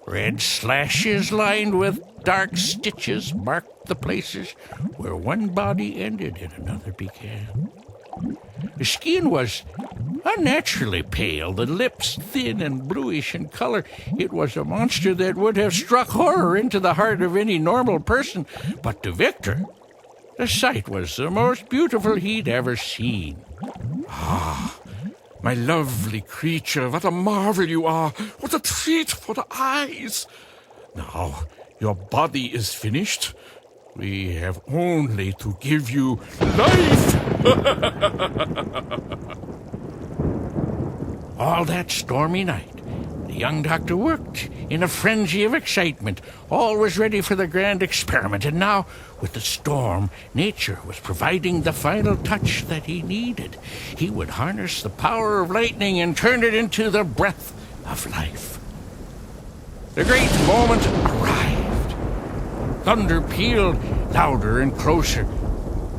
Red slashes lined with dark stitches marked the places where one body ended and another began. The skin was unnaturally pale, the lips thin and bluish in color. It was a monster that would have struck horror into the heart of any normal person. But to Victor, the sight was the most beautiful he'd ever seen. Ah, my lovely creature, what a marvel you are! What a treat for the eyes! Now, your body is finished. We have only to give you life! All that stormy night, the young doctor worked in a frenzy of excitement. All was ready for the grand experiment, and now, with the storm, nature was providing the final touch that he needed. He would harness the power of lightning and turn it into the breath of life. The great moment arrived. Thunder pealed louder and closer.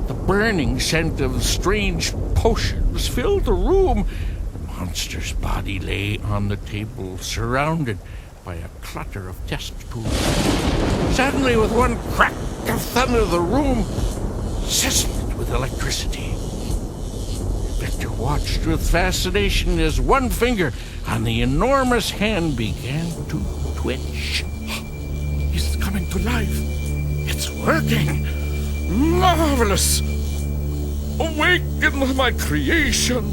The burning scent of strange potions filled the room. The monster's body lay on the table, surrounded by a clutter of test tubes. Suddenly, with one crack of thunder, the room sizzled with electricity. Victor watched with fascination as one finger on the enormous hand began to twitch. He's coming to life. It's working. Marvelous. Awaken my creation.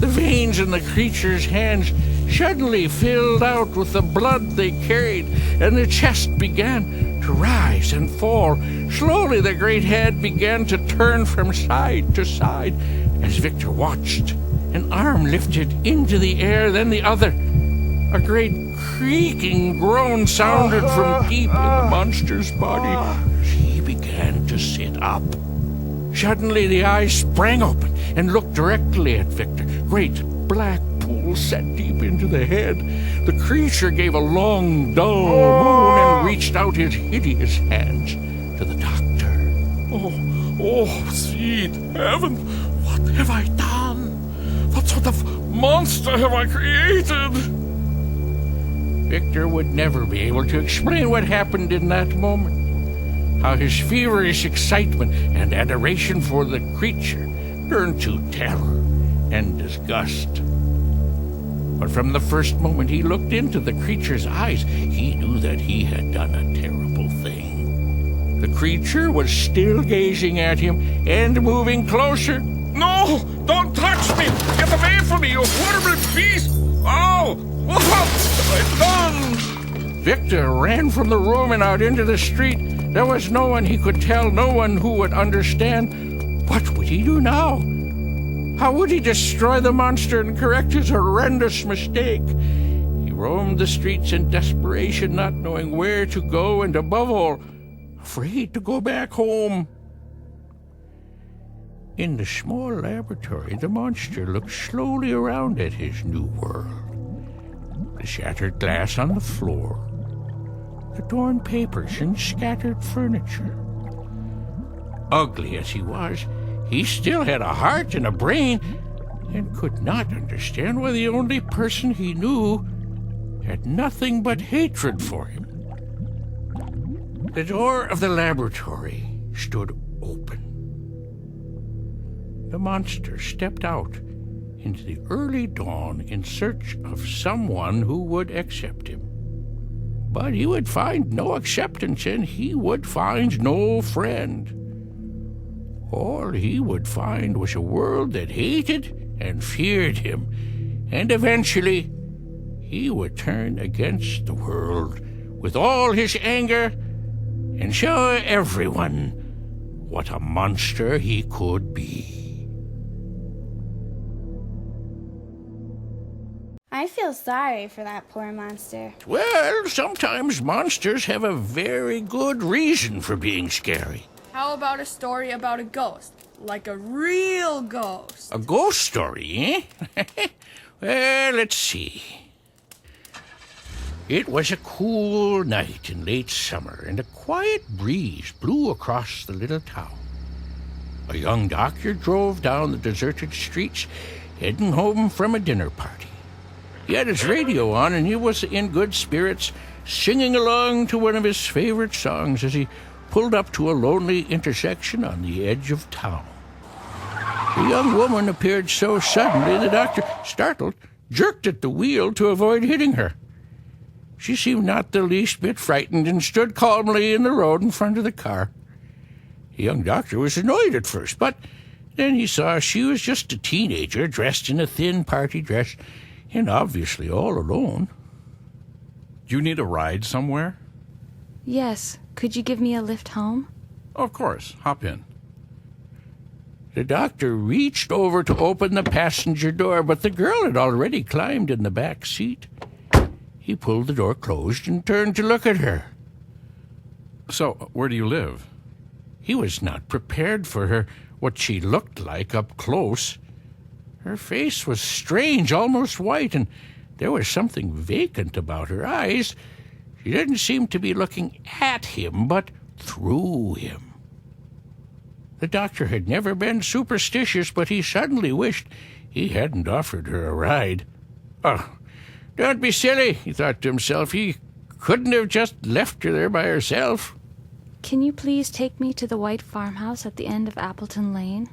The veins in the creature's hands suddenly filled out with the blood they carried, and the chest began to rise and fall. Slowly, the great head began to turn from side to side. As Victor watched, an arm lifted into the air, then the other. A great creaking groan sounded from deep in the monster's body. He began to sit up. Suddenly, the eyes sprang open and looked directly at Victor. Great black pools set deep into the head. The creature gave a long, dull moan and reached out his hideous hands to the doctor. Oh, sweet heaven! What have I done? What sort of monster have I created? Victor would never be able to explain what happened in that moment. How his feverish excitement and adoration for the creature turned to terror and disgust. But from the first moment he looked into the creature's eyes, he knew that he had done a terrible thing. The creature was still gazing at him and moving closer. No! Don't touch me! Get away from me, you horrible beast! Oh! What have I done? Victor ran from the room and out into the street. There was no one he could tell, no one who would understand. What would he do now? How would he destroy the monster and correct his horrendous mistake? He roamed the streets in desperation, not knowing where to go, and above all, afraid to go back home. In the small laboratory, the monster looked slowly around at his new world. The shattered glass on the floor, the torn papers and scattered furniture. Ugly as he was, he still had a heart and a brain, and could not understand why the only person he knew had nothing but hatred for him. The door of the laboratory stood open. The monster stepped out into the early dawn in search of someone who would accept him. But he would find no acceptance, and he would find no friend. All he would find was a world that hated and feared him, and eventually he would turn against the world with all his anger and show everyone what a monster he could be. I feel sorry for that poor monster. Well, sometimes monsters have a very good reason for being scary. How about a story about a ghost? Like a real ghost? A ghost story, eh? Well, let's see. It was a cool night in late summer, and a quiet breeze blew across the little town. A young doctor drove down the deserted streets, heading home from a dinner party. He had his radio on, and he was in good spirits, singing along to one of his favorite songs as he pulled up to a lonely intersection on the edge of town. The young woman appeared so suddenly the doctor, startled, jerked at the wheel to avoid hitting her. She seemed not the least bit frightened and stood calmly in the road in front of the car. The young doctor was annoyed at first, but then he saw she was just a teenager dressed in a thin party dress and obviously all alone. Do you need a ride somewhere? Yes. Could you give me a lift home? Of course. Hop in. The doctor reached over to open the passenger door, but the girl had already climbed in the back seat. He pulled the door closed and turned to look at her. So, where do you live? He was not prepared for her, what she looked like up close. Her face was strange, almost white, and there was something vacant about her eyes. She didn't seem to be looking at him, but through him. The doctor had never been superstitious, but he suddenly wished he hadn't offered her a ride. Oh, don't be silly, he thought to himself. He couldn't have just left her there by herself. Can you please take me to the white farmhouse at the end of Appleton Lane?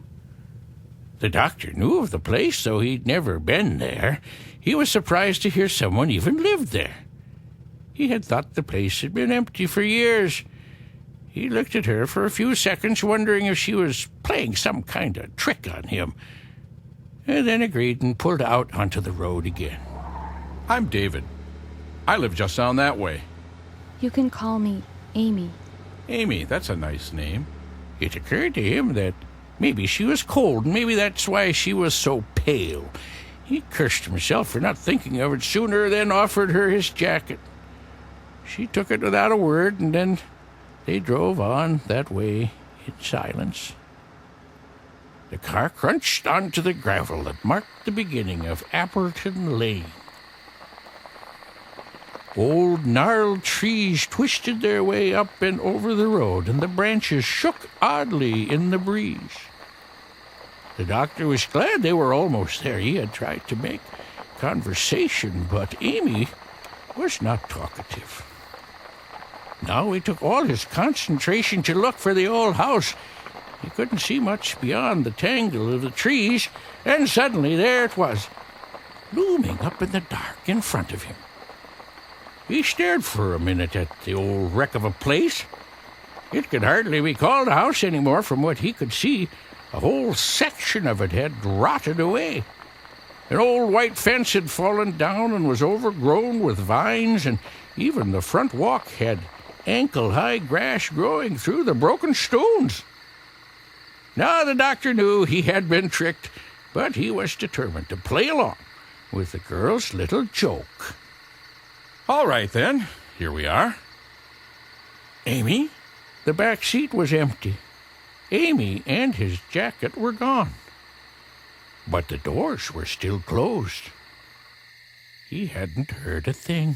The doctor knew of the place, though he'd never been there. He was surprised to hear someone even lived there. He had thought the place had been empty for years. He looked at her for a few seconds, wondering if she was playing some kind of trick on him, and then agreed and pulled out onto the road again. I'm David. I live just down that way. You can call me Amy. Amy, that's a nice name. It occurred to him that maybe she was cold, and maybe that's why she was so pale. He cursed himself for not thinking of it sooner, then offered her his jacket. She took it without a word, and then they drove on that way in silence. The car crunched onto the gravel that marked the beginning of Appleton Lane. Old gnarled trees twisted their way up and over the road, and the branches shook oddly in the breeze. The doctor was glad they were almost there. He had tried to make conversation, but Amy was not talkative. Now he took all his concentration to look for the old house. He couldn't see much beyond the tangle of the trees, and suddenly there it was, looming up in the dark in front of him. He stared for a minute at the old wreck of a place. It could hardly be called a house anymore from what he could see. A whole section of it had rotted away. An old white fence had fallen down and was overgrown with vines, and even the front walk had ankle-high grass growing through the broken stones. Now the doctor knew he had been tricked, but he was determined to play along with the girl's little joke. All right, then. Here we are. Amy? The back seat was empty. Amy and his jacket were gone. But the doors were still closed. He hadn't heard a thing.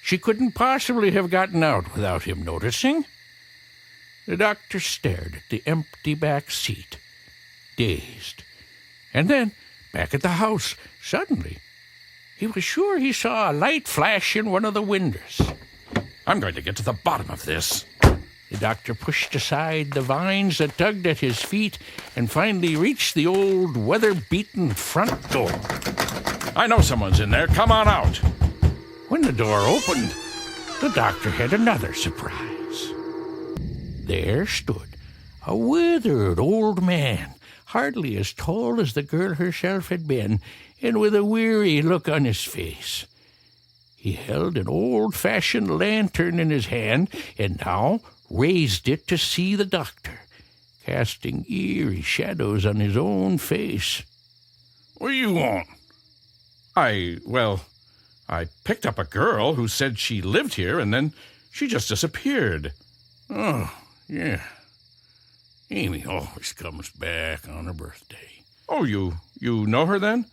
She couldn't possibly have gotten out without him noticing. The doctor stared at the empty back seat, dazed. And then, back at the house, suddenly, he was sure he saw a light flash in one of the windows. I'm going to get to the bottom of this. The doctor pushed aside the vines that tugged at his feet and finally reached the old weather-beaten front door. I know someone's in there. Come on out. When the door opened, the doctor had another surprise. There stood a withered old man, hardly as tall as the girl herself had been, and with a weary look on his face. He held an old-fashioned lantern in his hand, and now raised it to see the doctor, casting eerie shadows on his own face. What do you want? I picked up a girl who said she lived here, and then she just disappeared. Oh, yeah. Amy always comes back on her birthday. Oh, you know her then?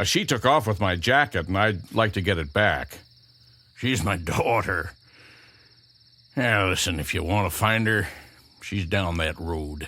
She took off with my jacket, and I'd like to get it back. She's my daughter. Now, listen, if you want to find her, she's down that road.